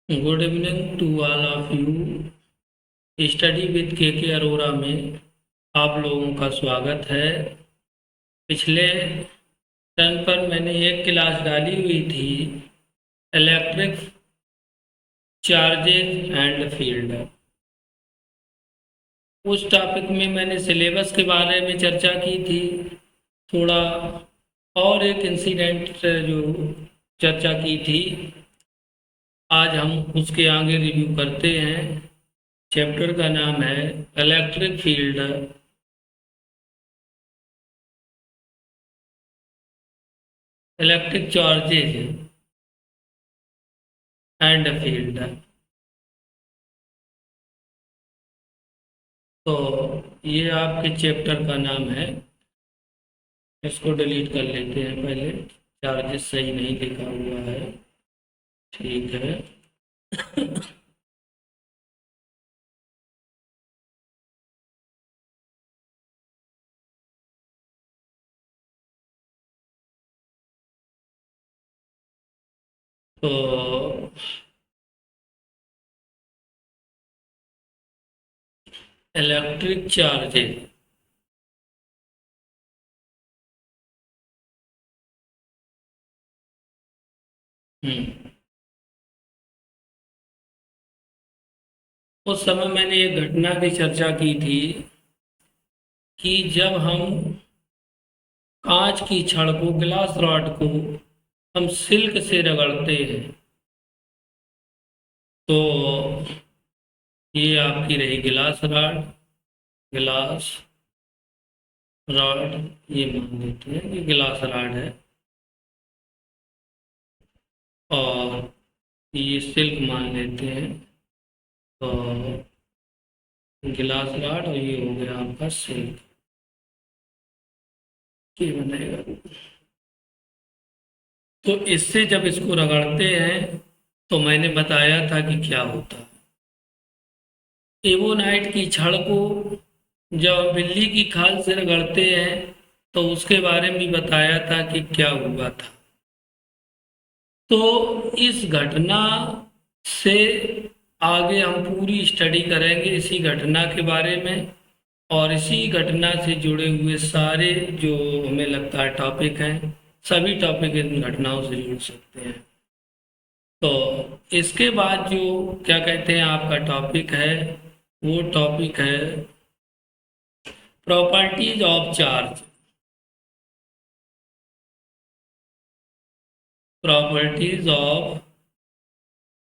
Good evening to all of you. Study with K Arora में आप लोगों का स्वागत है। पिछले टर्म पर मैंने एक क्लास डाली हुई थी, इलेक्ट्रिक चार्जेज एंड फील्ड। उस टॉपिक में मैंने सिलेबस के बारे में चर्चा की थी थोड़ा, और एक इंसिडेंट जो चर्चा की थी, आज हम उसके आगे रिव्यू करते हैं। चैप्टर का नाम है electric field, electric charges and field. तो ये आपके चैप्टर का नाम है। इसको डिलीट कर लेते हैं पहले, चार्जेस सही नहीं लिखा हुआ है। ठीक है। तो इलेक्ट्रिक चार्जेज, हम्म, उस समय मैंने एक घटना की चर्चा की थी कि जब हम कांच की छड़ को, ग्लास रॉड को हम सिल्क से रगड़ते हैं, तो ये आपकी रही गिलास रॉड, गिलास रॉड, ये मान लेते हैं कि गिलास रॉड है, और ये सिल्क मान लेते हैं। तो गिलास रॉड और ये हो गया आपका सिल्क, ये बनेगा। तो इससे जब इसको रगड़ते हैं तो मैंने बताया था कि क्या होता है। एवोनाइट की छड़ को जब बिल्ली की खाल से रगड़ते हैं तो उसके बारे में भी बताया था कि क्या हुआ था। तो इस घटना से आगे हम पूरी स्टडी करेंगे इसी घटना के बारे में, और इसी घटना से जुड़े हुए सारे जो हमें लगता है टॉपिक हैं, सभी टॉपिक इन घटनाओं से जुड़ सकते हैं। तो इसके बाद जो क्या कहते हैं आपका टॉपिक है, वो टॉपिक है properties of charge. Properties of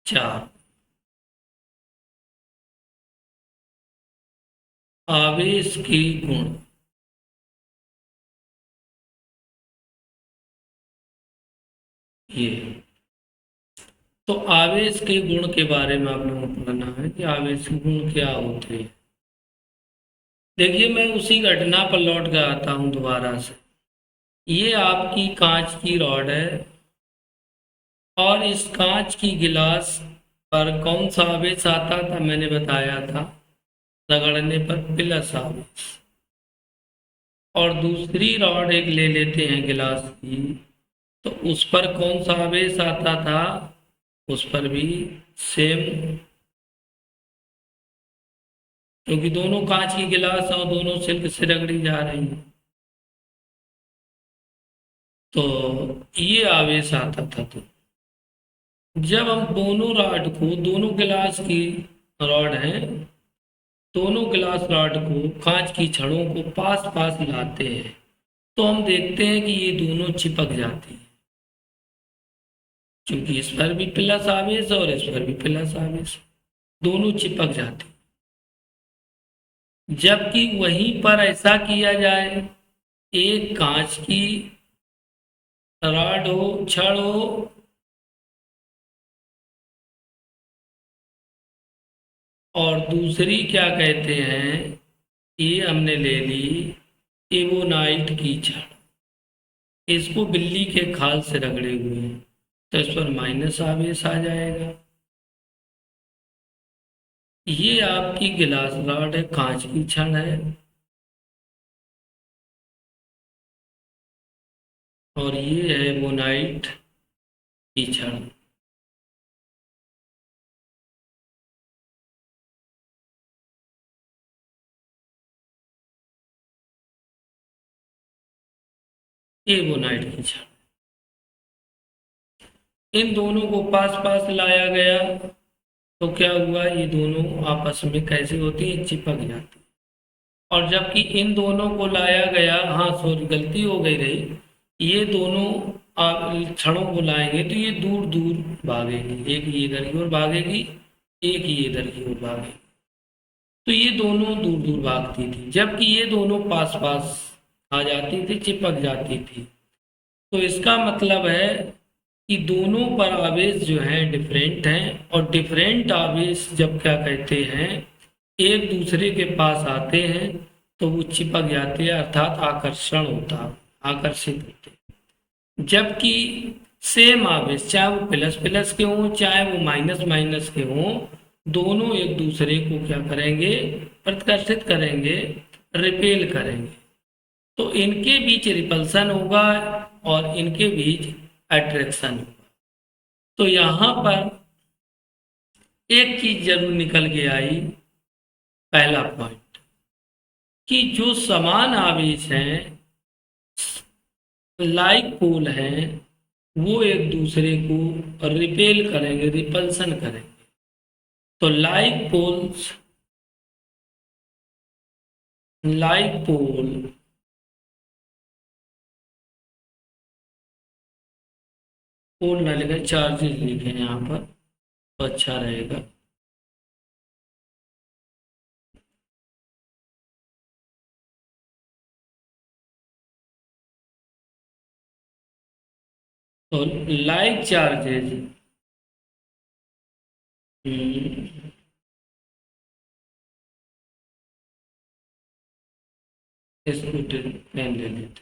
charge, आवेश की गुण। ये तो आवेश के गुण के बारे में आप लोगों को पढ़ना है कि आवेश के गुण क्या होते हैं। देखिए, मैं उसी घटना पर लौट कर आता हूँ दोबारा से। ये आपकी कांच की रॉड है, और इस कांच की गिलास पर कौन सा आवेश आता था, मैंने बताया था रगड़ने पर प्लस आवेश। और दूसरी रॉड एक ले लेते हैं गिलास की, तो उस पर कौन सा आवेश आता था, उस पर भी सेम, क्योंकि दोनों कांच की गिलास और दोनों सिल्क से रगड़ी जा रही है। तो ये आवेश आता था। तो जब हम दोनों रॉड को, दोनों गिलास की रॉड है, दोनों गिलास रॉड को, कांच की छड़ों को पास पास लाते हैं, तो हम देखते हैं कि ये दोनों चिपक जाती हैं, क्योंकि इस पर भी प्लस आवेश और इस पर भी प्लस आवेश, दोनों चिपक जाते हैं। जबकि वहीं पर ऐसा किया जाए, एक कांच की रॉड हो, छड़ हो, और दूसरी क्या कहते हैं, ये हमने ले ली एवोनाइट की छड़, इसको बिल्ली के खाल से रगड़े हुए हैं, तो इस पर माइनस आवेश आ जाएगा। ये आपकी गिलास रॉड है, कांच की छड़ है, और ये है एवोनाइट की छड़। एवोनाइट की क्षण। इन दोनों को पास पास लाया गया तो क्या हुआ, ये दोनों आपस में कैसे होती है, चिपक जाती है। और जबकि इन दोनों को लाया गया, हाँ सॉरी गलती हो गई रही, ये दोनों क्षणों को लाएंगे तो ये दूर दूर भागेगी, एक ये इधर की ओर भागेगी, एक ये इधर की ओर भागेगी। तो ये दोनों दूर दूर भागती थी, जबकि ये दोनों पास पास आ जाती थी, चिपक जाती थी। तो इसका मतलब है कि दोनों पर आवेश जो है डिफरेंट हैं, और डिफरेंट आवेश जब क्या कहते हैं, एक दूसरे के पास आते हैं तो वो चिपक जाते हैं, अर्थात आकर्षण होता, आकर्षित होते हैं। जबकि सेम आवेश, चाहे वो प्लस प्लस के हों चाहे वो माइनस माइनस के हों, दोनों एक दूसरे को क्या करेंगे, प्रतिकर्षित करेंगे, रिपेल करेंगे। तो इनके बीच रिपल्सन होगा और इनके बीच अट्रैक्शन होगा। तो यहाँ पर एक चीज जरूर निकल के आई, पहला पॉइंट, कि जो समान आवेश हैं, लाइक पोल हैं, वो एक दूसरे को रिपेल करेंगे, रिपल्सन करेंगे। तो लाइक पोल पोल ना लिखे, चार्जेस लिखे यहाँ पर तो अच्छा रहेगा। तो लाइक चार्जेज, इसको पेन ले लेते।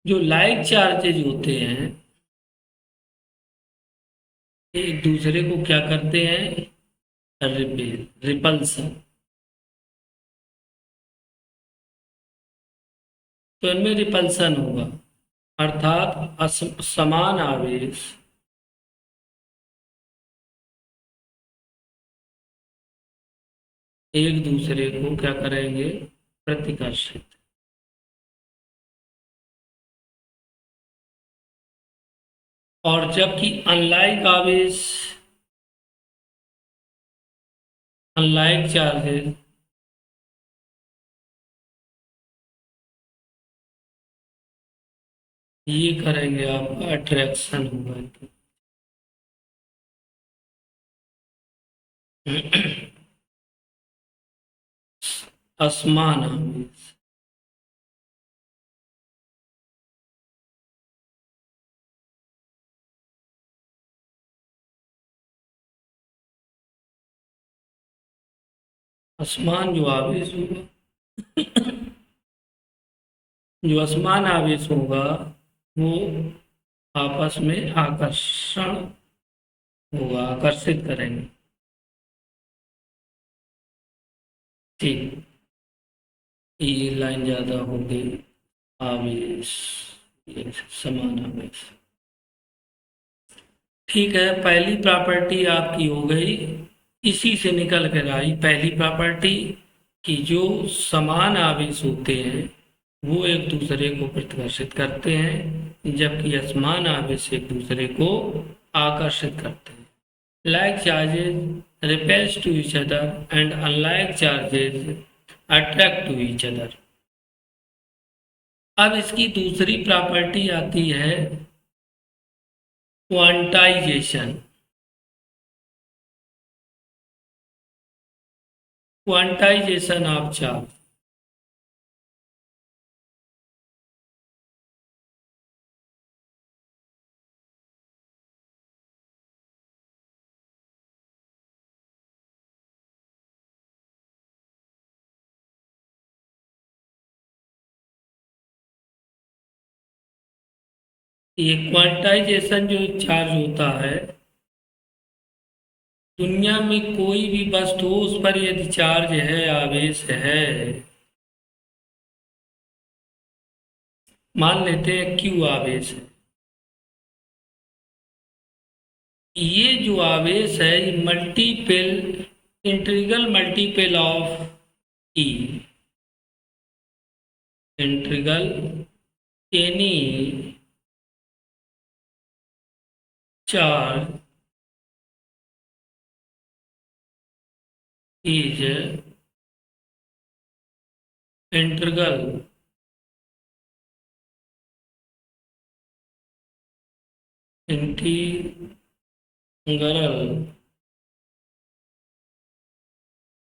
जो लाइक चार्जेज होते हैं, एक दूसरे को क्या करते हैं, रिपेल, रिपल्सन। तो इनमें रिपल्सन होगा, अर्थात समान आवेश एक दूसरे को क्या करेंगे, प्रतिकर्षित। और जबकि अनलाइक चार्जेस ये करेंगे, आपका अट्रैक्शन होगा। असमान आवेश, असमान जो आवेश होगा, जो असमान आवेश होगा वो आपस में आकर्षण होगा, आकर्षित करेंगे। ठीक, ये लाइन ज्यादा हो गई, आवेश, ये समान आवेश। ठीक है, पहली प्रॉपर्टी आपकी हो गई, इसी से निकल कर आई पहली प्रॉपर्टी, कि जो समान आवेश होते हैं वो एक दूसरे को प्रतिकर्षित करते हैं, जबकि असमान आवेश एक दूसरे को आकर्षित करते हैं। Like charges repels to each other and unlike charges attract to each other. अब इसकी दूसरी प्रॉपर्टी आती है क्वांटाइजेशन। क्वांटाइजेशन ऑफ चार्ज, ये क्वांटाइजेशन जो चार्ज होता है, दुनिया में कोई भी वस्तु हो उस पर यदि चार्ज है, आवेश है, मान लेते हैं क्यू आवेश है, ये जो आवेश है ये multiple, integral multiple of e, integral any charge is integral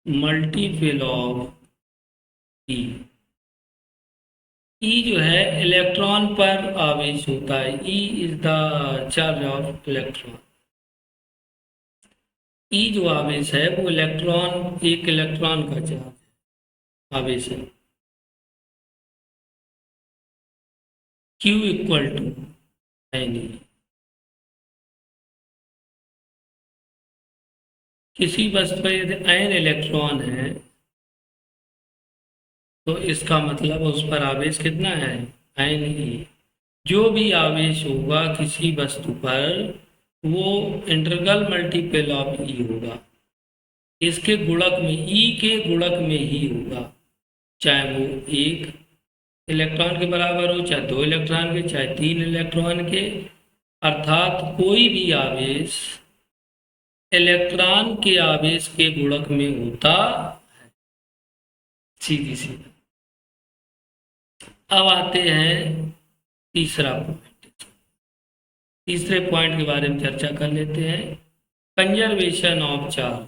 multiple of e. E जो है इलेक्ट्रॉन पर आवेश होता है। E is the charge of electron. E जो आवेश है वो एक इलेक्ट्रॉन का चार्ज आवेश है। Q equal to N. किसी वस्तु पर यदि n इलेक्ट्रॉन है तो इसका मतलब उस पर आवेश कितना है, n। जो भी आवेश होगा किसी वस्तु पर वो इंटीग्रल मल्टीपल ऑफ ई होगा। इसके गुणक में, ई के गुणक में ही होगा, चाहे वो एक इलेक्ट्रॉन के बराबर हो, चाहे दो इलेक्ट्रॉन के, चाहे तीन इलेक्ट्रॉन के। अर्थात कोई भी आवेश इलेक्ट्रॉन के आवेश के गुणक में होता है। सीधी सी। अब आते हैं तीसरा पॉइंट। तीसरे पॉइंट के बारे में चर्चा कर लेते हैं, कंजर्वेशन ऑफ चार्ज।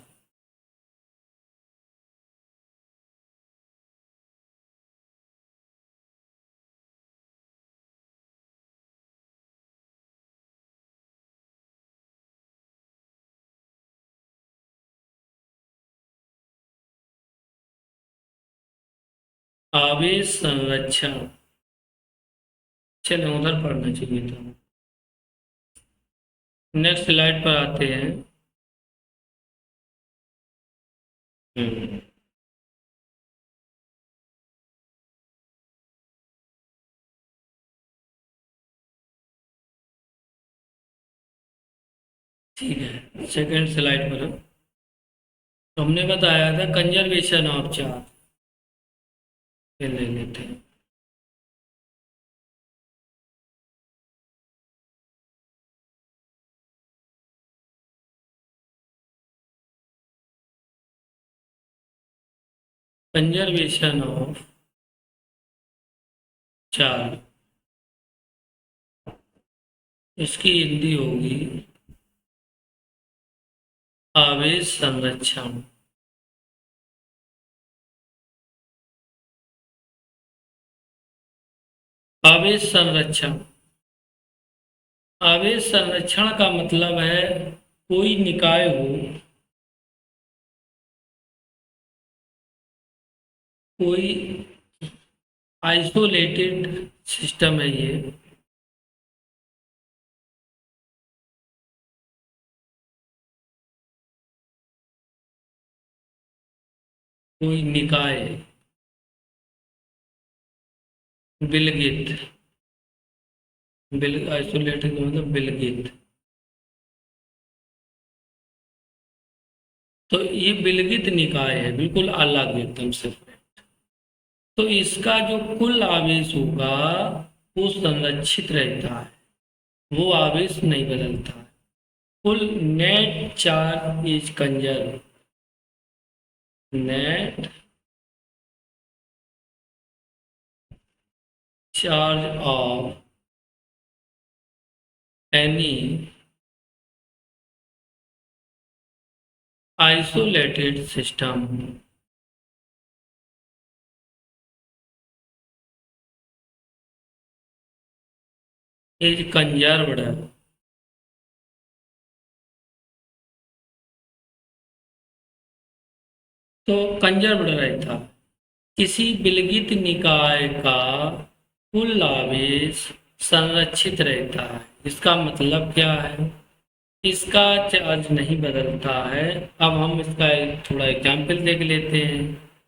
आवेश संरक्षण, चलो उधर पढ़ना चाहिए था। नेक्स्ट स्लाइड पर आते हैं। हम्म, ठीक है, सेकंड स्लाइड पर तो हमने बताया था कंजर्वेशन ऑफ चार्ज, ले लेते हैं। कंजर्वेशन ऑफ चार्ज, इसकी हिंदी होगी आवेश संरक्षण। आवेश संरक्षण, आवेश संरक्षण का मतलब है कोई निकाय हो, कोई आइसोलेटेड सिस्टम है ये, कोई निकाय, विलगित, आइसोलेटेड मतलब विलगित। तो ये विलगित निकाय है, बिल्कुल अलग एकदम से। तो इसका जो कुल आवेश होगा वो संरक्षित रहता है, वो आवेश नहीं बदलता है। कुल net charge is conserve, net charge of any isolated system is conserved. तो कंजर्व्ड रहता, किसी विलगित निकाय का कुल आवेश संरक्षित रहता है। इसका मतलब क्या है, इसका चार्ज नहीं बदलता है। अब हम इसका एक थोड़ा एग्जाम्पल देख लेते हैं,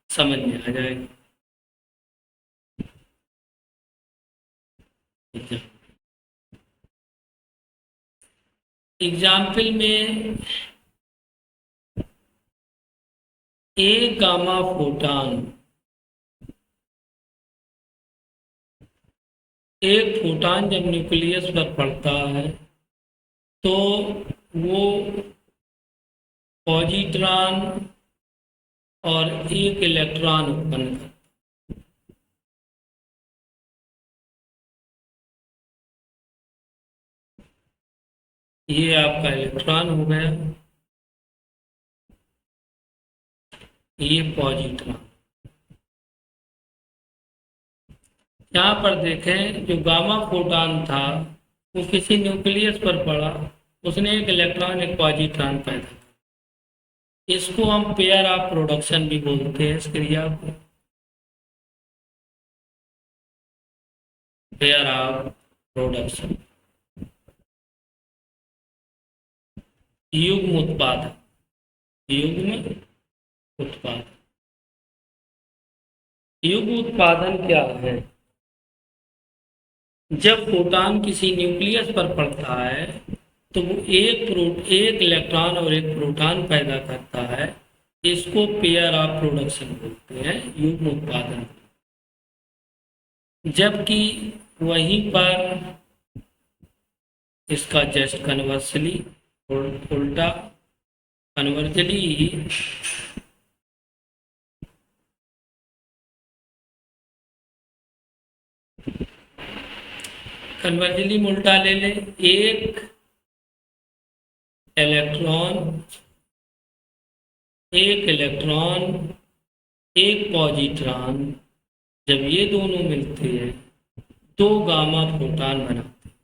समझ में आ जाएगा। एग्जाम्पल में एक गामा फोटान एक फोटॉन जब न्यूक्लियस पर पड़ता है तो वो पॉजिट्रॉन और एक इलेक्ट्रॉन उत्पन्न करता है। ये आपका इलेक्ट्रॉन हो गया, ये पॉजिट्रॉन। यहाँ पर देखें, जो गामा फोटॉन था वो किसी न्यूक्लियस पर पड़ा, उसने एक इलेक्ट्रॉन एक पॉजिट्रॉन पैदा किया। इसको हम पेयर ऑफ प्रोडक्शन भी बोलते हैं, इस क्रिया को पेयर ऑफ प्रोडक्शन, युग्म उत्पादन, युग्म उत्पादन। युग्म उत्पादन क्या है? जब फोटॉन किसी न्यूक्लियस पर पड़ता है तो वो एक इलेक्ट्रॉन और एक प्रोटॉन पैदा करता है। इसको पेयर ऑफ प्रोडक्शन बोलते हैं, युग्म उत्पादन। जबकि वहीं पर इसका जस्ट कन्वर्सली, उल्टा कन्वर्जली, कन्वर्जली उल्टा ले ले, एक इलेक्ट्रॉन एक पॉजिट्रॉन, जब ये दोनों मिलते हैं तो गामा फोटॉन बनाते हैं।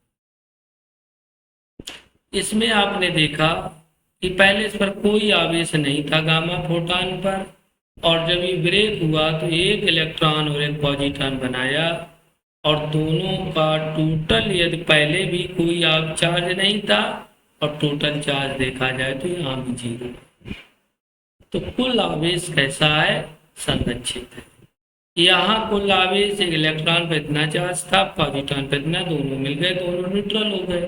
इसमें आपने देखा कि पहले इस पर कोई आवेश नहीं था गामा फोटॉन पर, और जब ये ब्रेक हुआ तो एक इलेक्ट्रॉन और एक पॉजिट्रॉन बनाया, और दोनों का टोटल, यदि पहले भी कोई चार्ज नहीं था और टोटल चार्ज देखा जाए तो यहाँ भी 0। तो कुल आवेश कैसा है? संरक्षित है। यहाँ कुल आवेश एक इलेक्ट्रॉन पर इतना चार्ज था, पॉजिट्रॉन पर इतना, दोनों मिल गए, दोनों न्यूट्रल हो गए।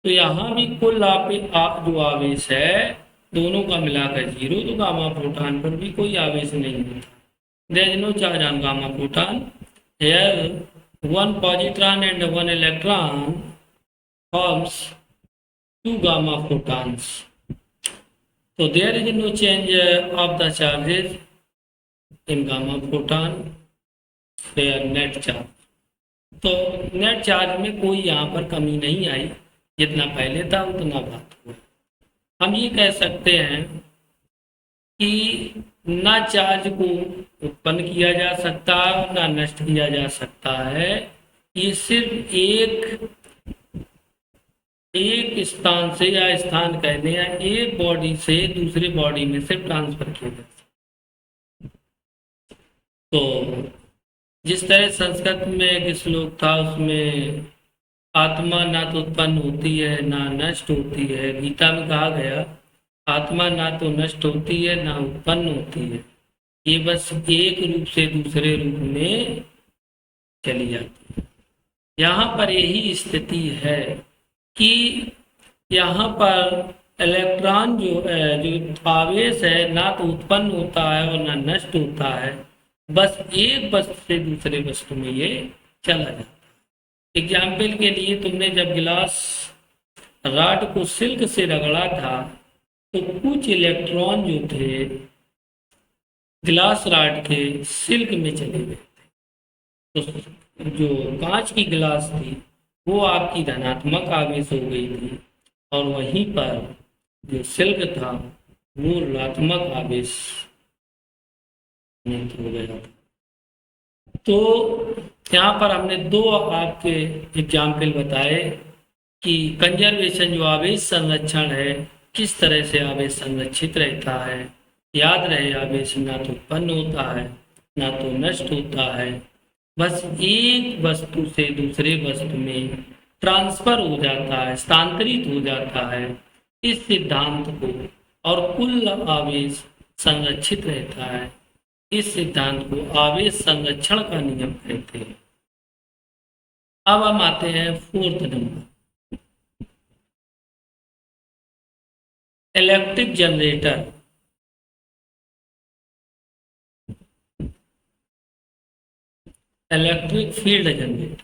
तो यहाँ भी कुल जो आवेश है दोनों का मिलाकर 0, तो गामा प्रोटॉन पर भी कोई आवेश नहीं होता। There is no charge on gamma proton. Here one positron and one electron forms 2 gamma photons. So there is no change of the charges in gamma photon, their net charge. तो net charge में कोई यहाँ पर कमी नहीं आई, जितना पहले था उतना बात हुआ। हम ये कह सकते हैं कि ना चार्ज को उत्पन्न किया जा सकता है ना नष्ट किया जा सकता है। ये सिर्फ एक स्थान से, या स्थान कहते हैं, एक बॉडी से दूसरे बॉडी में से ट्रांसफर किया जा सकता। तो जिस तरह संस्कृत में एक श्लोक था, उसमें आत्मा ना तो उत्पन्न होती है ना नष्ट होती है, गीता में कहा गया आत्मा ना तो नष्ट होती है ना उत्पन्न होती है, ये बस एक रूप से दूसरे रूप में चली जाती है। यहाँ पर यही स्थिति है कि यहाँ पर इलेक्ट्रॉन जो आवेश है ना तो उत्पन्न होता है और ना नष्ट होता है, बस एक वस्तु से दूसरे वस्तु में ये चला जाता है। एग्जाम्पल के लिए, तुमने जब गिलास रॉड को सिल्क से रगड़ा था तो कुछ इलेक्ट्रॉन जो थे गिलास रॉड के सिल्क में चले गए थे। तो जो कांच की गिलास थी वो आपकी धनात्मक आवेश हो गई थी, और वहीं पर जो सिल्क था वो ऋणात्मक आवेश में हो गया था। तो यहाँ पर हमने 2 आपके एग्जाम्पल बताए कि कंजर्वेशन, जो आवेश संरक्षण है, किस तरह से आवेश संरक्षित रहता है। याद रहे, आवेश ना तो उत्पन्न होता है ना तो नष्ट होता है, बस एक वस्तु से दूसरे वस्तु में ट्रांसफर हो जाता है, स्थानांतरित हो जाता है। इस सिद्धांत को, और कुल आवेश संरक्षित रहता है, इस सिद्धांत को आवेश संरक्षण का नियम कहते हैं। अब हम आते हैं 4th number, electric generator. Electric field generator.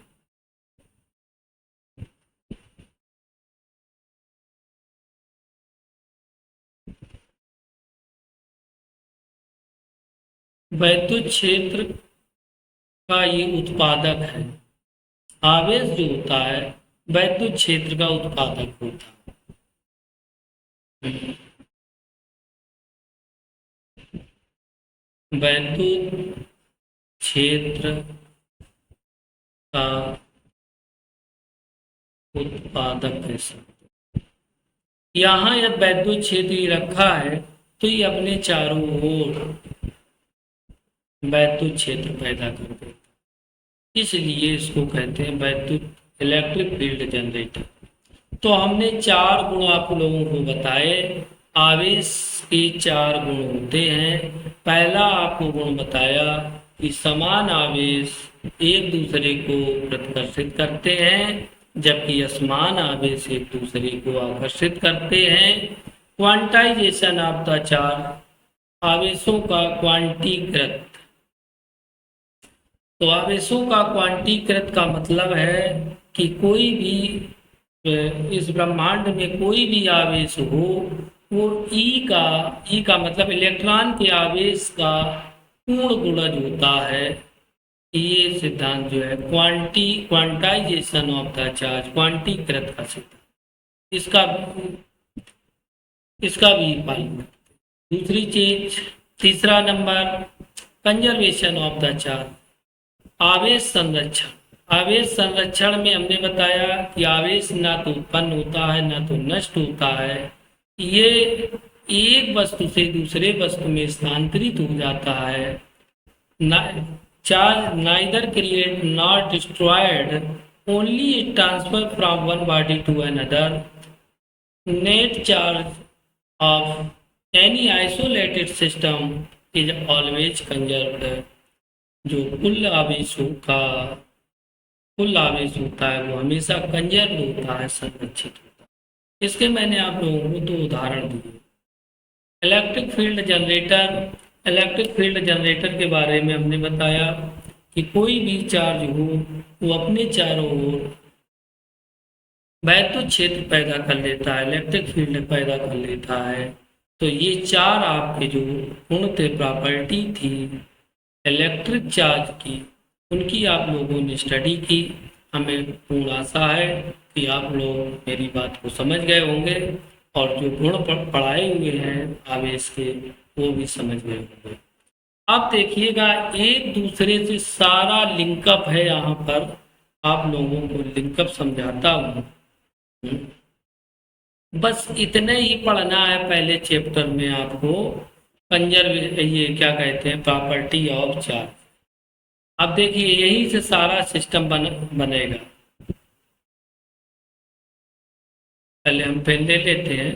वैद्युत क्षेत्र का ये उत्पादक है। आवेश जो होता है वैद्युत क्षेत्र का उत्पादक होता है। वैद्युत क्षेत्र का उत्पादक है सब। यहाँ यह वैद्युत क्षेत्र ही रखा है तो ये अपने चारों ओर वैद्युत क्षेत्र पैदा कर देता है, इसलिए इसको कहते हैं वैद्युत इलेक्ट्रिक फील्ड जनरेटर। तो हमने चार गुण आप लोगों को बताए। आवेश के चार गुण होते हैं। पहला आपको गुण बताया कि समान आवेश एक दूसरे को प्रतिकर्षित करते हैं, जबकि असमान आवेश एक दूसरे को आकर्षित करते हैं। क्वांटाइजेशन ऑफ द चार्ज, आवेशों का क्वांटीकृत। तो आवेशों का क्वांटीकृत का मतलब है कि कोई भी इस ब्रह्मांड में कोई भी आवेश हो वो ई का मतलब इलेक्ट्रॉन के आवेश का पूर्ण गुणज होता है। ये सिद्धांत जो है क्वांटाइजेशन ऑफ द चार्ज, क्वांटीकृत का सिद्धांत, इसका भी पालन करते। दूसरी चीज, तीसरा number, conservation of the charge, आवेश संरक्षण। आवेश संरक्षण में हमने बताया कि आवेश ना तो उत्पन्न होता है ना तो नष्ट होता है, ये एक वस्तु से दूसरे वस्तु में स्थानांतरित हो जाता है। Charge neither create not destroyed, only transfer from one body to another. Net charge of any isolated system is always conserved. जो कुल आवेश होता है वो हमेशा कंजर्व होता है, संरक्षित होता है। इसके मैंने आप लोगों को दो उदाहरण दिए। इलेक्ट्रिक फील्ड जनरेटर के बारे में हमने बताया कि कोई भी चार्ज हो वो अपने चारों ओर वैद्युत क्षेत्र पैदा कर लेता है, इलेक्ट्रिक फील्ड पैदा कर लेता है। तो ये चार आपके जो गुण थे, प्रॉपर्टी थी इलेक्ट्रिक चार्ज की, उनकी आप लोगों ने स्टडी की। हमें पूर्ण आशा है कि आप लोग मेरी बात को समझ गए होंगे और जो गुण पढ़ाए हुए हैं आवेश के वो भी समझ गए होंगे। अब देखिएगा एक दूसरे से सारा लिंकअप है, यहाँ पर आप लोगों को लिंकअप समझाता हूँ। बस इतने ही पढ़ना है पहले चैप्टर में आपको, ये क्या कहते हैं, प्रॉपर्टी ऑफ चार्ज। अब देखिए यही से सारा सिस्टम बनेगा। पहले हम पेन ले लेते हैं।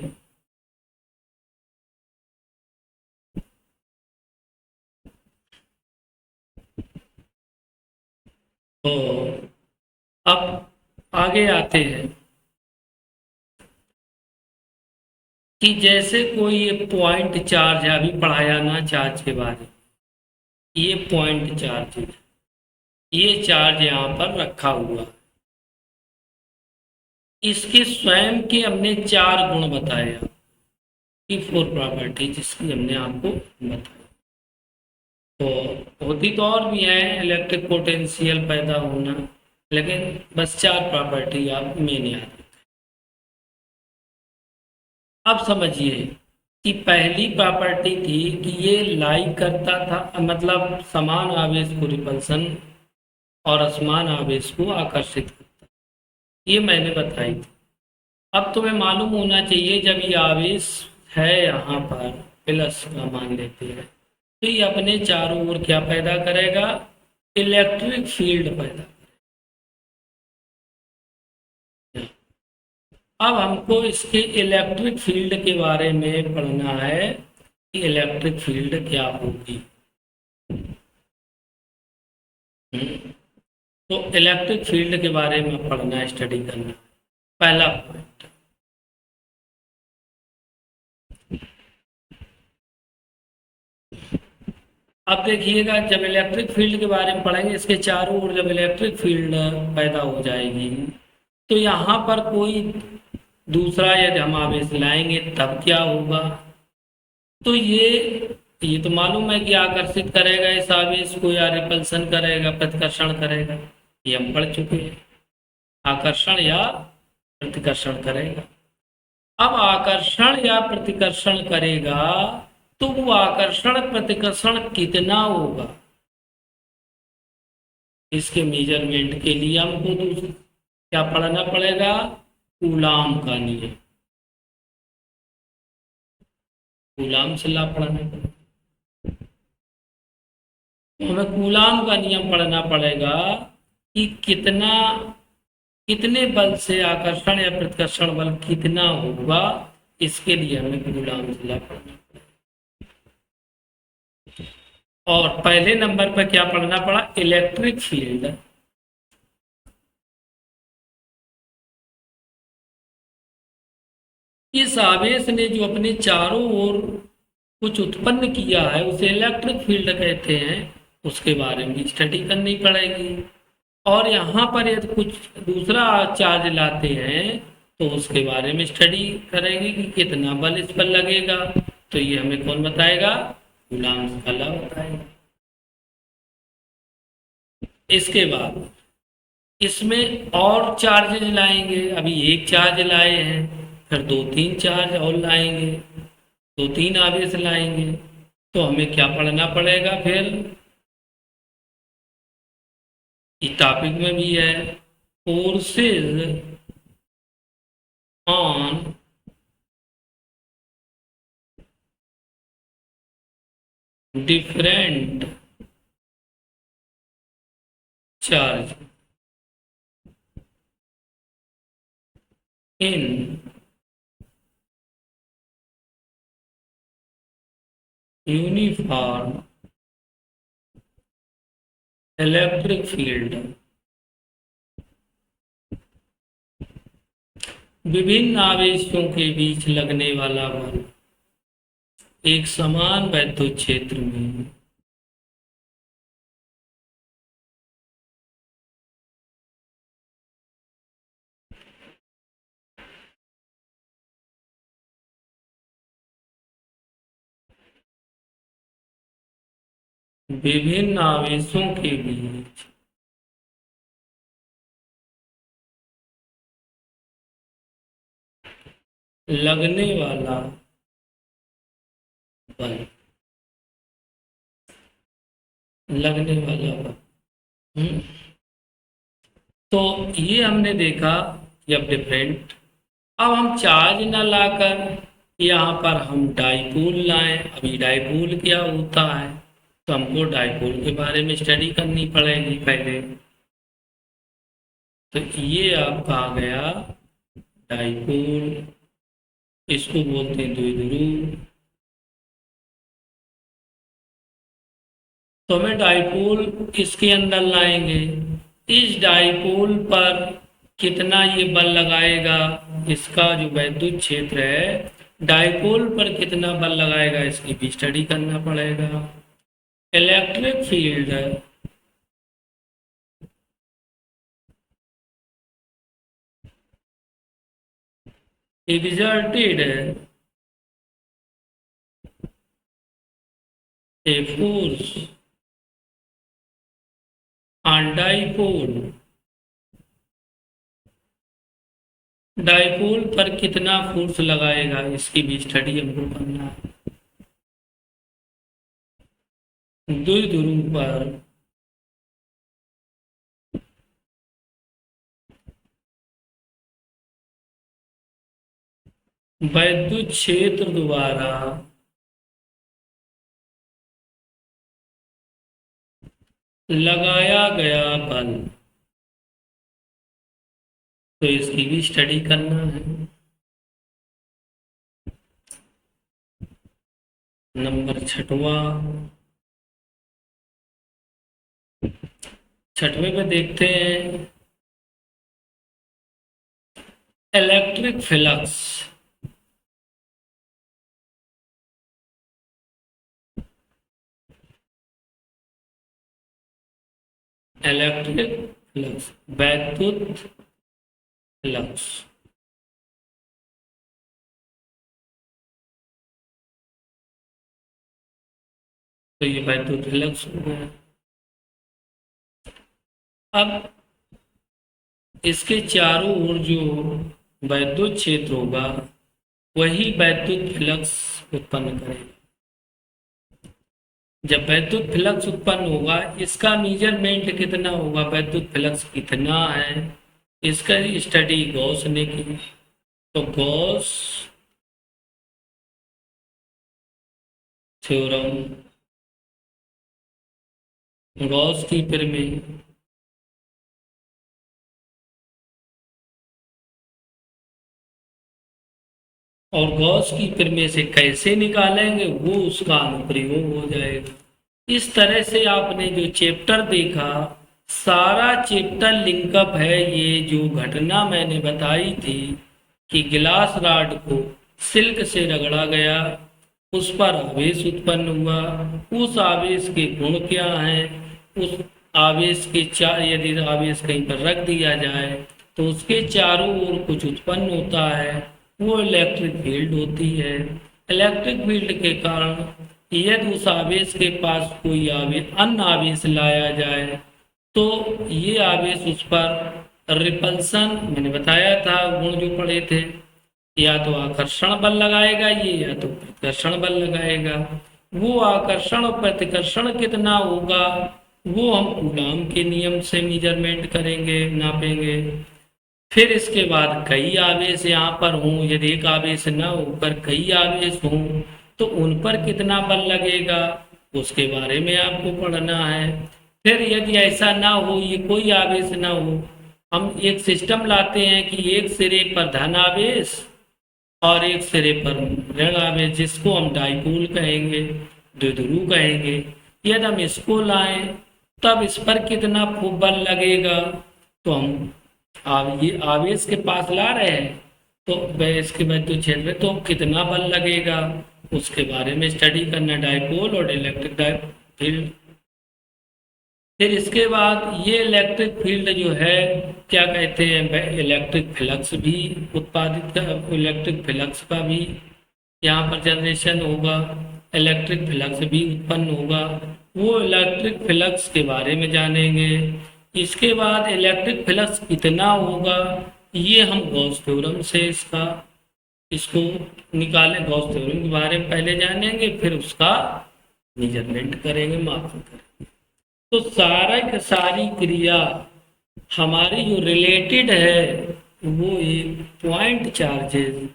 तो अब आगे आते हैं कि जैसे कोई ये पॉइंट चार्ज है, अभी पढ़ाया ना चार्ज के बारे में, ये पॉइंट चार्ज है, ये चार्ज यहाँ पर रखा हुआ है। इसके स्वयं के हमने चार गुण बताया कि फोर प्रॉपर्टी जिसकी हमने आपको बताई। तो होती तो और भी है, इलेक्ट्रिक पोटेंशियल पैदा होना, लेकिन बस चार प्रॉपर्टी आप मेन याद रखें। अब समझिए कि पहली प्रॉपर्टी थी कि ये लाइक करता था, मतलब समान आवेश को रिपल्सन और असमान आवेश को आकर्षित करता, ये मैंने बताई थी। अब तुम्हें मालूम होना चाहिए जब ये आवेश है यहाँ पर प्लस का मान लेते हैं तो ये अपने चारों ओर क्या पैदा करेगा, इलेक्ट्रिक फील्ड पैदा करेगा। अब हमको इसके इलेक्ट्रिक फील्ड के बारे में पढ़ना है कि इलेक्ट्रिक फील्ड क्या होगी। तो इलेक्ट्रिक फील्ड के बारे में पढ़ना है, स्टडी करना। पहला पॉइंट, अब देखिएगा जब इलेक्ट्रिक फील्ड के बारे में पढ़ेंगे, इसके चारों ओर जब इलेक्ट्रिक फील्ड पैदा हो जाएगी तो यहाँ पर कोई दूसरा यदि हम आवेश लाएंगे तब क्या होगा, तो ये ये तो मालूम है कि आकर्षित करेगा इस आवेश को या रिपल्सन करेगा, प्रतिकर्षण करेगा, ये हम पढ़ चुके हैं। आकर्षण या प्रतिकर्षण करेगा। अब आकर्षण या प्रतिकर्षण करेगा तो वो आकर्षण प्रतिकर्षण कितना होगा, इसके मेजरमेंट के लिए हमको क्या पढ़ना पड़ेगा, कूलाम का नियम, कूलाम से ला पढ़ना पड़ेगा। तो हमें कूलाम का नियम पढ़ना पड़ेगा कि कितने बल से आकर्षण या प्रतिकर्षण बल कितना होगा, इसके लिए हमें कूलाम से ला पढ़ना पड़ेगा। और पहले नंबर पर क्या पढ़ना पड़ा, इलेक्ट्रिक फील्ड। इस आवेश ने जो अपने चारों ओर कुछ उत्पन्न किया है उसे इलेक्ट्रिक फील्ड कहते हैं, उसके बारे में स्टडी करनी पड़ेगी। और यहाँ पर यदि कुछ दूसरा चार्ज लाते हैं तो उसके बारे में स्टडी करेंगे कि कितना बल इस पर लगेगा, तो ये हमें कौन बताएगा, कूलाम्स का लॉ बताएगा। इसके बाद इसमें और चार्जेज लाएंगे, अभी एक चार्ज लाए हैं, फिर दो तीन चार्ज और लाएंगे, दो तीन आवेश लाएंगे, तो हमें क्या पढ़ना पड़ेगा फिर, इस टॉपिक में भी है, forces on different charge in uniform electric field. विभिन्न आवेशों के बीच लगने वाला बल एक समान वैद्युत क्षेत्र में विभिन्न आवेशों के बीच लगने वाला बल, लगने वाला बल। हम्म, तो ये हमने देखा कि अब डिफरेंट। अब हम चार्ज न लाकर यहाँ पर हम डाइपोल लाएं, अभी डाइपोल क्या होता है, तो हमको डाइपोल के बारे में स्टडी करनी पड़ेगी पहले। तो ये आपका आ गया डाइपोल, इसको बोलते हैं द्विध्रुव। तो हमें डाइपोल इसके अंदर लाएंगे, इस डाइपोल पर कितना ये बल लगाएगा, इसका जो वैद्युत क्षेत्र है डाइपोल पर कितना बल लगाएगा, इसकी भी स्टडी करना पड़ेगा। Electric field exerted a force on dipole, dipole पर कितना फोर्स लगाएगा, इसकी भी स्टडी हमको करना है। द्विध्रुव पर वैद्युत क्षेत्र द्वारा लगाया गया बल, तो इसकी भी स्टडी करना है। नंबर छठवें पे देखते हैं इलेक्ट्रिक फ्लक्स। इलेक्ट्रिक फ्लक्स, वैद्युत फ्लक्स। तो ये वैद्युत फ्लक्स हो गया। अब इसके चारों ओर जो वैद्युत क्षेत्र होगा वही वैद्युत फ्लक्स उत्पन्न करेगा। जब वैद्युत फ्लक्स उत्पन्न होगा इसका मेजरमेंट कितना होगा, वैद्युत फ्लक्स कितना है, इसका स्टडी गॉस ने की। तो गॉस थ्योरम, गॉस की प्रमेय, और गॉस की प्रमेय से कैसे निकालेंगे वो उसका अनुप्रयोग हो जाएगा। इस तरह से आपने जो चैप्टर देखा सारा चैप्टर लिंकअप है। ये जो घटना मैंने बताई थी कि गिलास रॉड को सिल्क से रगड़ा गया, उस पर आवेश उत्पन्न हुआ, उस आवेश के गुण क्या हैं, उस आवेश के चार, यदि आवेश कहीं पर रख दिया जाए तो उसके चारों ओर कुछ उत्पन्न होता है, वो इलेक्ट्रिक फील्ड होती है। इलेक्ट्रिक फील्ड के कारण यदि उस आवेश के पास कोई आवेश अन्य आवेश लाया जाए तो ये आवेश उस पर रिपल्सन, मैंने बताया था गुण जो पढ़े थे, या तो आकर्षण बल लगाएगा ये या तो प्रतिकर्षण बल लगाएगा। वो आकर्षण और प्रतिकर्षण कितना होगा वो हम कूलाम के नियम से मेजरमेंट करेंगे, नापेंगे। फिर इसके बाद कई आवेश यहाँ पर हों, यदि एक आवेश न होकर कई आवेश हों तो उन पर कितना बल लगेगा उसके बारे में आपको पढ़ना है। फिर यदि ऐसा ना हो, ये कोई आवेश ना हो, हम एक सिस्टम लाते हैं कि एक सिरे पर धन आवेश और एक सिरे पर ऋण आवेश, जिसको हम डाइपोल कहेंगे, द्विध्रुव कहेंगे। यदि हम इसको लाएं तब इस पर कितना बल लगेगा, तो हम ये आवेश के पास ला रहे हैं तो वह इसके वैद्युत क्षेत्र तो कितना बल लगेगा उसके बारे में स्टडी करना, डाइपोल और इलेक्ट्रिक फील्ड। फिर इसके बाद ये इलेक्ट्रिक फील्ड जो है क्या कहते हैं, इलेक्ट्रिक फ्लक्स भी उत्पादित कर, इलेक्ट्रिक फ्लक्स का भी यहाँ पर जनरेशन होगा, इलेक्ट्रिक फ्लक्स भी उत्पन्न होगा। वो इलेक्ट्रिक फ्लक्स के बारे में जानेंगे। इसके बाद इलेक्ट्रिक फ्लक्स कितना होगा ये हम गॉस थ्योरम से इसको निकालें। गॉस थ्योरम के बारे में पहले जानेंगे, फिर उसका मेजरमेंट करेंगे, मापन करेंगे। तो सारा की सारी क्रिया हमारी जो रिलेटेड है वो एक पॉइंट चार्जेस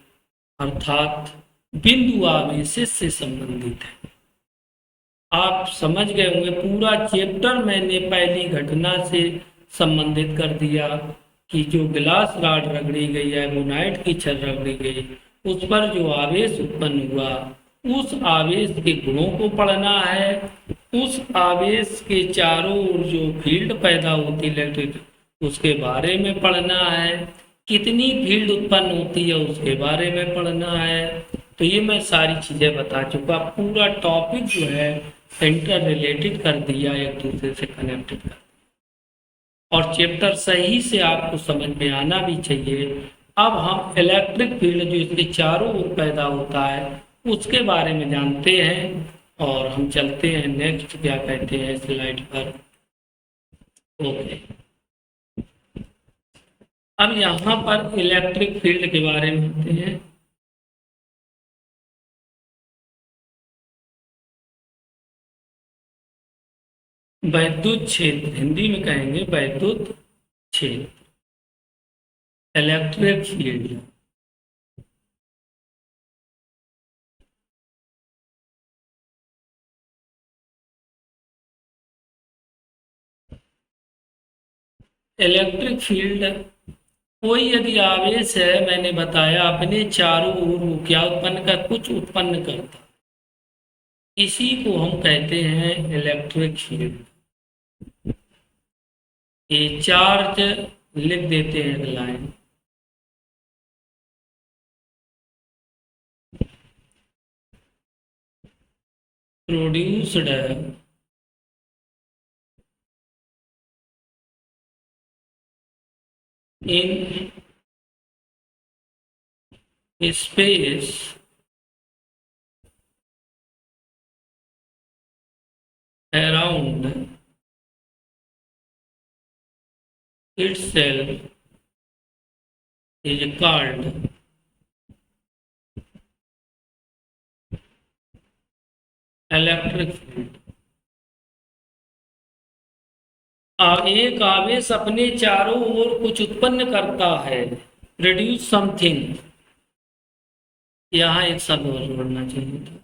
अर्थात बिंदु आवेश से संबंधित है। आप समझ गए होंगे, पूरा चैप्टर मैंने पहली घटना से संबंधित कर दिया कि जो गिलास रॉड रगड़ी गई है, मोनाइट की छड़ रगड़ी गई, उस पर जो आवेश उत्पन्न हुआ उस आवेश के गुणों को पढ़ना है, उस आवेश के चारों ओर जो फील्ड पैदा होती इलेक्ट्रिक उसके बारे में पढ़ना है, कितनी फील्ड उत्पन्न होती है उसके बारे में पढ़ना है। तो ये मैं सारी चीज़ें बता चुका, पूरा टॉपिक जो है इंटर रिलेटेड कर दिया, एक दूसरे से कनेक्टेड कर, और चैप्टर सही से आपको समझ में आना भी चाहिए। अब हम इलेक्ट्रिक फील्ड जो इसके चारों ओर पैदा होता है उसके बारे में जानते हैं, और हम चलते हैं नेक्स्ट क्या कहते हैं स्लाइड पर। ओके, अब यहाँ पर इलेक्ट्रिक फील्ड के बारे में आते हैं। वैद्युत क्षेत्र, हिंदी में कहेंगे वैद्युत क्षेत्र, इलेक्ट्रिक फील्ड। इलेक्ट्रिक फील्ड कोई यदि आवेश है, मैंने बताया अपने चारों ओर वो क्या उत्पन्न कर, कुछ उत्पन्न करता, इसी को हम कहते हैं इलेक्ट्रिक फील्ड। ये चार्ज लिख देते हैं line, produced in space ground itself is called electric field. एक आवेश अपने चारों ओर कुछ उत्पन्न करता है, प्रोड्यूस समथिंग। यहाँ एक शब्द और जोड़ना चाहिए था,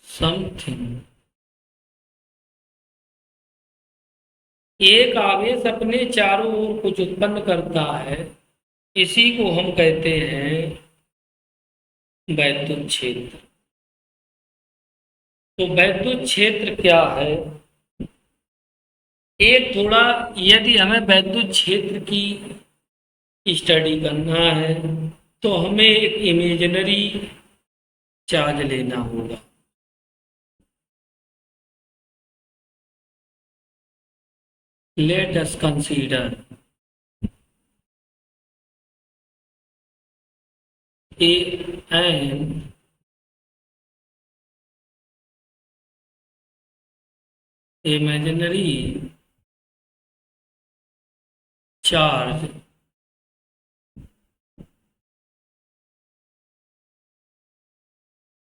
समथिंग। एक आवेश अपने चारों ओर कुछ उत्पन्न करता है, इसी को हम कहते हैं वैद्युत क्षेत्र। तो वैद्युत क्षेत्र क्या है? एक थोड़ा, यदि हमें वैद्युत क्षेत्र की स्टडी करना है तो हमें एक इमेजिनरी चार्ज लेना होगा। Let us consider N imaginary charge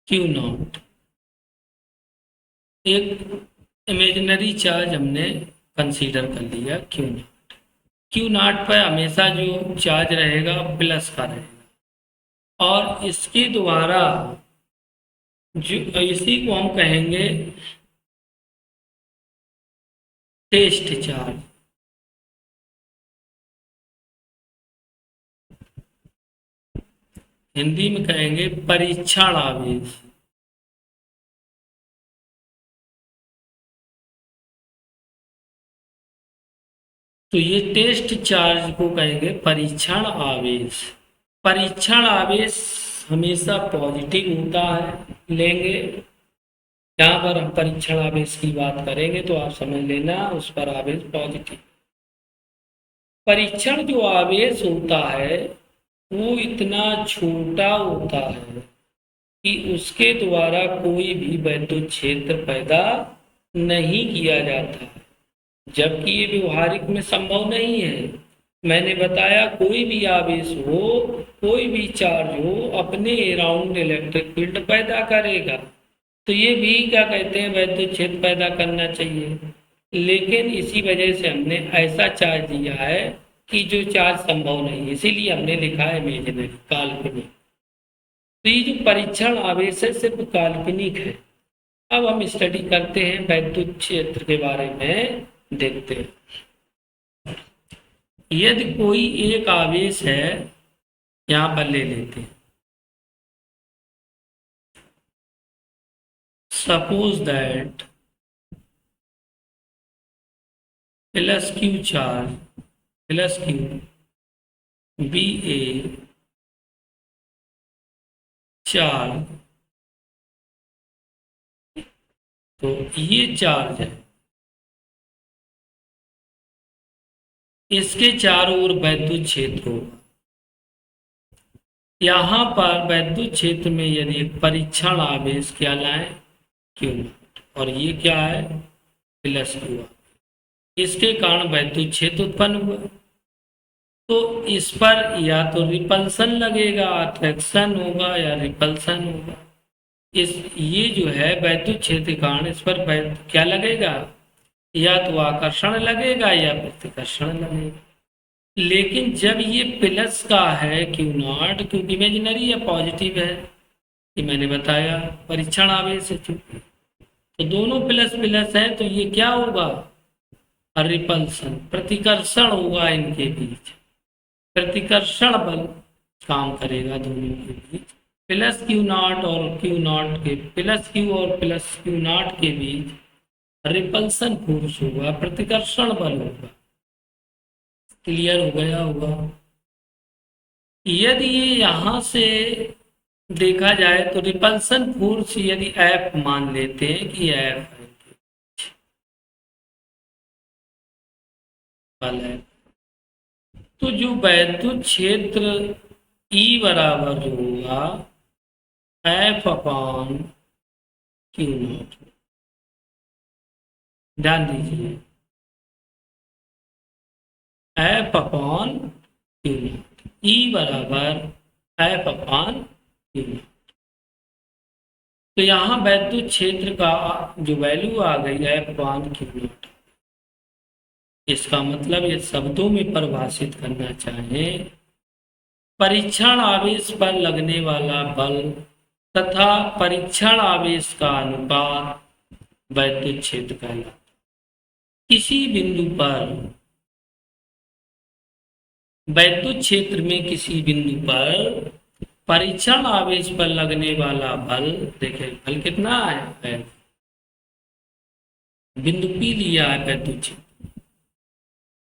Q not. एक इमेजिनरी चार्ज हमने कंसीडर कर लिया क्यू नॉट। क्यू नॉट पर हमेशा जो चार्ज रहेगा प्लस का रहेगा, और इसके द्वारा जो, इसी को हम कहेंगे टेस्ट चार्ज। हिंदी में कहेंगे परीक्षण आवेश। तो ये टेस्ट चार्ज को कहेंगे परीक्षण आवेश। परीक्षण आवेश हमेशा पॉजिटिव होता है, लेंगे। यहाँ पर हम परीक्षण आवेश की बात करेंगे तो आप समझ लेना उस पर आवेश पॉजिटिव। परीक्षण जो आवेश होता है वो इतना छोटा होता है कि उसके द्वारा कोई भी वैद्युत क्षेत्र पैदा नहीं किया जाता है, जबकि ये व्यवहारिक में संभव नहीं है। मैंने बताया कोई भी आवेश हो, कोई भी चार्ज हो, अपने अराउंड इलेक्ट्रिक फील्ड पैदा करेगा। तो ये भी क्या कहते हैं, वैद्युत क्षेत्र पैदा करना चाहिए। लेकिन इसी वजह से हमने ऐसा चार्ज दिया है कि जो चार्ज संभव नहीं है, इसीलिए हमने लिखा है इमेजिनरी, काल्पनिक। तो ये जो परीक्षण आवेश है सिर्फ काल्पनिक है। अब हम स्टडी करते हैं वैद्युत क्षेत्र के बारे में, देखते हैं। यदि कोई एक आवेश है, यहां पर ले लेते हैं, suppose that plus Q charge, plus Q B A charge. तो ये चार्ज है, इसके चारों ओर वैद्युत क्षेत्र होगा। यहाँ पर वैद्युत क्षेत्र में यदि एक परीक्षण आवेश क्या लाए, क्यू, और ये क्या है, प्लस क्यू। इसके कारण वैद्युत क्षेत्र उत्पन्न हुआ। तो इस पर या तो रिपल्सन लगेगा, अट्रैक्शन होगा, या रिपल्सन होगा। ये जो है वैद्युत क्षेत्र के कारण इस पर क्या लगेगा, या तो आकर्षण लगेगा या प्रतिकर्षण लगेगा। लेकिन जब ये प्लस का है क्यू नॉट, क्योंकि इमेजिनरी या पॉजिटिव है, ये मैंने बताया परीक्षण आवेश है चूंकि, तो दोनों प्लस प्लस है, तो ये क्या होगा, रिपल्सन, प्रतिकर्षण होगा इनके बीच। प्रतिकर्षण बल काम करेगा दोनों के बीच। प्लस क्यू नॉट और क्यू नॉट के, प्लस क्यू और प्लस क्यू नॉट के बीच रिपल्सन फोर्स होगा, प्रतिकर्षण बल होगा। क्लियर हो गया होगा। यदि ये यहां से देखा जाए तो रिपल्सन फोर्स यदि एफ मान लेते हैं कि एफ है, तो जो वैद्युत क्षेत्र ई बराबर जो होगा एफ अपॉन क्यू नॉट। ध्यान दीजिए, एफ अपॉन क्यू नॉट, ई बराबर एफ अपॉन क्यू नॉट। तो यहाँ वैद्युत क्षेत्र का जो वैल्यू आ गई है एफ अपॉन क्यू नॉट, इसका मतलब ये शब्दों में परिभाषित करना चाहें, परीक्षण आवेश पर लगने वाला बल तथा परीक्षण आवेश का अनुपात वैद्युत क्षेत्र कहलाता है। किसी बिंदु पर वैद्युत क्षेत्र में किसी बिंदु पर परीक्षण आवेश पर लगने वाला बल, देखें बल कितना है, बिंदु पी लिया है वैद्युत क्षेत्र,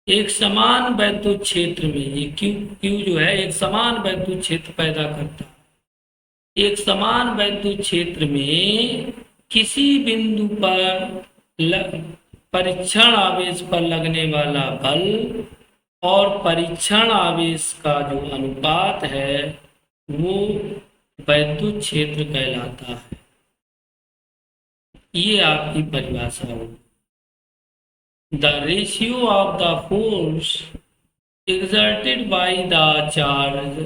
एक समान वैद्युत क्षेत्र में ये क्यू क्यू जो है एक समान वैद्युत क्षेत्र पैदा करता है। एक समान वैद्युत क्षेत्र में किसी बिंदु पर परीक्षण आवेश पर लगने वाला बल और परीक्षण आवेश का जो अनुपात है वो वैद्युत क्षेत्र कहलाता है। ये आपकी परिभाषा होगी। The ratio of the force exerted by the charge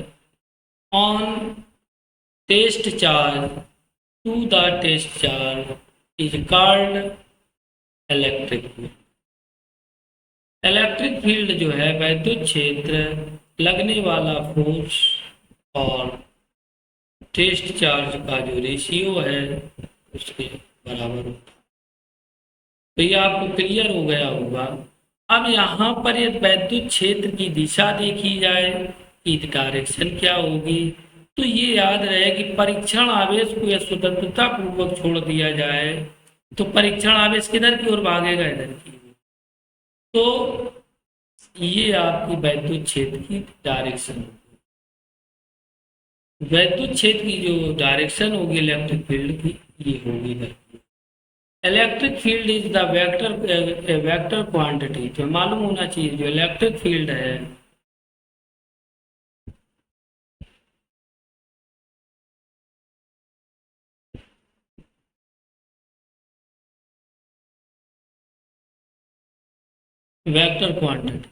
on test charge to the test charge is called electric field. Electric field जो है वैद्युत क्षेत्र, लगने वाला फोर्स और टेस्ट चार्ज का जो रेशियो है उसके बराबर होता है। तो ये आपको क्लियर हो गया होगा। अब यहाँ पर ये वैद्युत क्षेत्र की दिशा देखी जाए कि डायरेक्शन क्या होगी, तो ये याद रहे कि परीक्षण आवेश को स्वतंत्रता पूर्वक छोड़ दिया जाए तो परीक्षण आवेश किधर की ओर भागेगा, इधर की। तो ये आपकी वैद्युत क्षेत्र की डायरेक्शन होगी। वैद्युत क्षेत्र की जो डायरेक्शन होगी इलेक्ट्रिक फील्ड की, ये होगी इधर की। Electric field is the vector quantity, तो मालूम होना चाहिए जो इलेक्ट्रिक फील्ड है वेक्टर क्वांटिटी,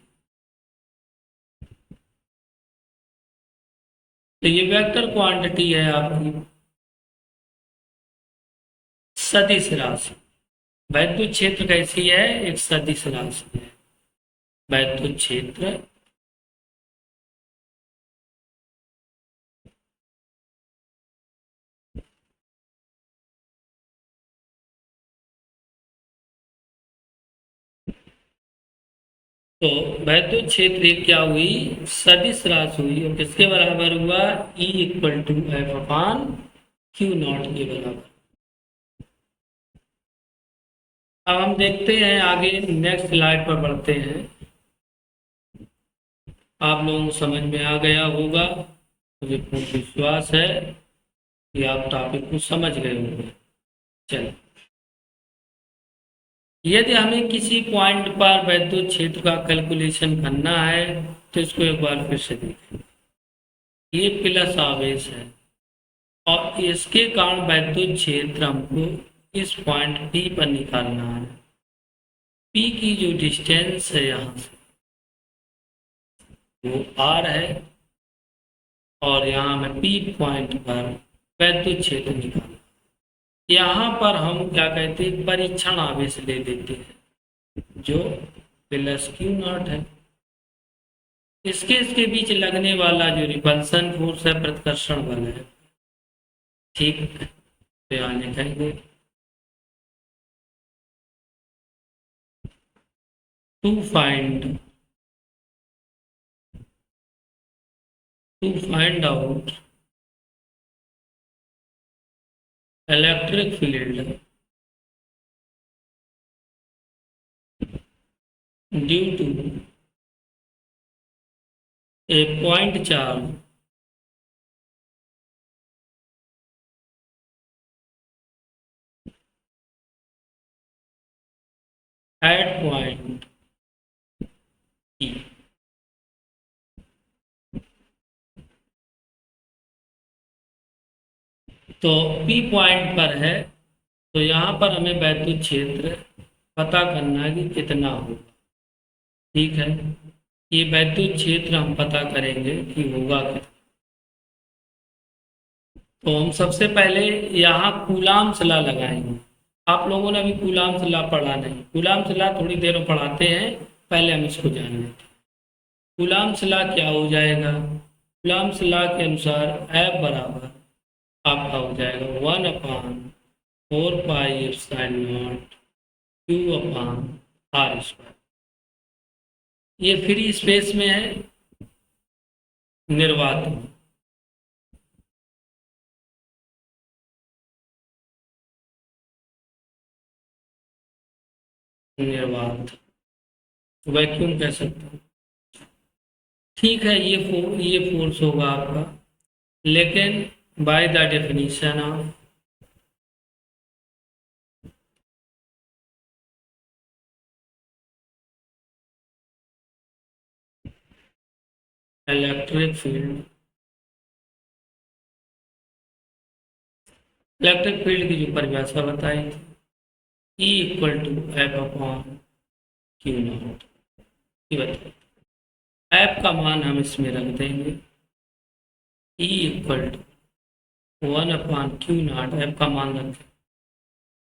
तो ये वेक्टर क्वांटिटी है आपकी सदिश राशि। वैद्युत क्षेत्र कैसी है, एक सदिश राशि है। वैद्युत क्षेत्र तो वैद्युत क्षेत्र एक क्या हुई, सदिश राशि हुई, और किसके बराबर हुआ, E equal to F upon Q not के बराबर। अब हम देखते हैं आगे, नेक्स्ट स्लाइड पर बढ़ते हैं। आप लोगों को समझ में आ गया होगा, मुझे पूर्ण विश्वास है कि आप टॉपिक को समझ गए होंगे। चलिए, यदि हमें किसी पॉइंट पर वैद्युत क्षेत्र का कैलकुलेशन करना है तो इसको एक बार फिर से देखें। ये प्लस आवेश है और इसके कारण वैद्युत क्षेत्र हमको इस पॉइंट पी पर निकालना है। पी की जो डिस्टेंस है यहाँ से वो आर है, और यहाँ में पी पॉइंट पर वैद्युत क्षेत्र निकालना। यहाँ पर हम क्या कहते हैं, परीक्षण आवेश ले देते हैं जो प्लस क्यू नॉट है। इसके बीच लगने वाला जो रिपल्सन फोर्स है, प्रतिकर्षण बल है, ठीक तो यहाँ लिखेंगे to find out electric field due to a point charge at point E. तो पी पॉइंट पर है, तो यहाँ पर हमें वैद्युत क्षेत्र पता करना है कि कितना होगा। ठीक है, ये वैद्युत क्षेत्र हम पता करेंगे कि होगा कितना। तो हम सबसे पहले यहाँ कूलाम्स लॉ लगाएंगे। आप लोगों ने अभी कूलाम्स लॉ पढ़ा नहीं, कूलाम्स लॉ थोड़ी देर में पढ़ाते हैं, पहले हम इसको जान लेते हैं। कूलाम्स लॉ क्या हो जाएगा? कूलाम्स लॉ के अनुसार F बराबर आपका हो जाएगा 1/4πε0 Q/r²। ये फ्री स्पेस में है, निर्वात में। निर्वात वैक्यूम कह सकते हैं। ठीक है, ये फोर्स होगा आपका, लेकिन by the definition of electric field, electric field की जो परिभाषा बताई थी, E = F/Q0, ये बताइए। F का मान हम इसमें रख देंगे, E = 1/Q0, F का मान रखें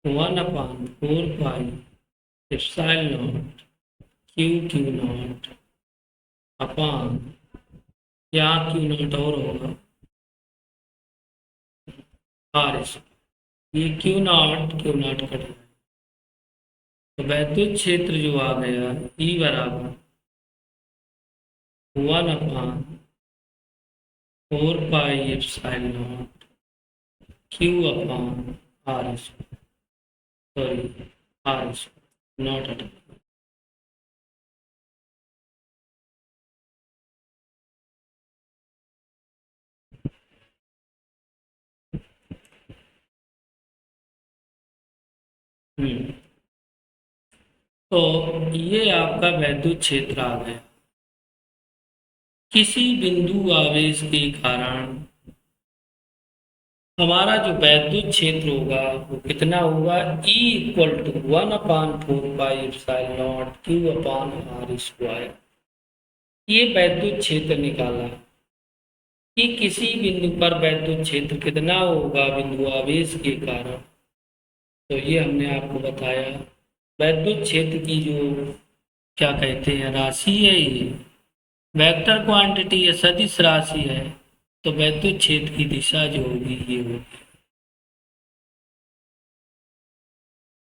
1/4πε0 Q0 अपान, यहाँ Q0 और होगा R²। ये Q0 कट गया, तो वैद्युत क्षेत्र जो आ गया E बराबर 1/4πε0 Q/r², सॉरी R², नॉट अटक। तो ये आपका वैद्युत क्षेत्र आ गया। किसी बिंदु आवेश के कारण हमारा जो वैद्युत क्षेत्र होगा वो कितना होगा? E = 1/4πε0 Q/r²। ये वैद्युत क्षेत्र निकाला कि किसी बिंदु पर वैद्युत क्षेत्र कितना होगा बिंदु आवेश के कारण। तो ये हमने आपको बताया, वैद्युत क्षेत्र की जो क्या कहते हैं राशि है, ये वेक्टर क्वांटिटी है, सदिश राशि है। तो वैद्युत क्षेत्र की दिशा जो होगी ये होगी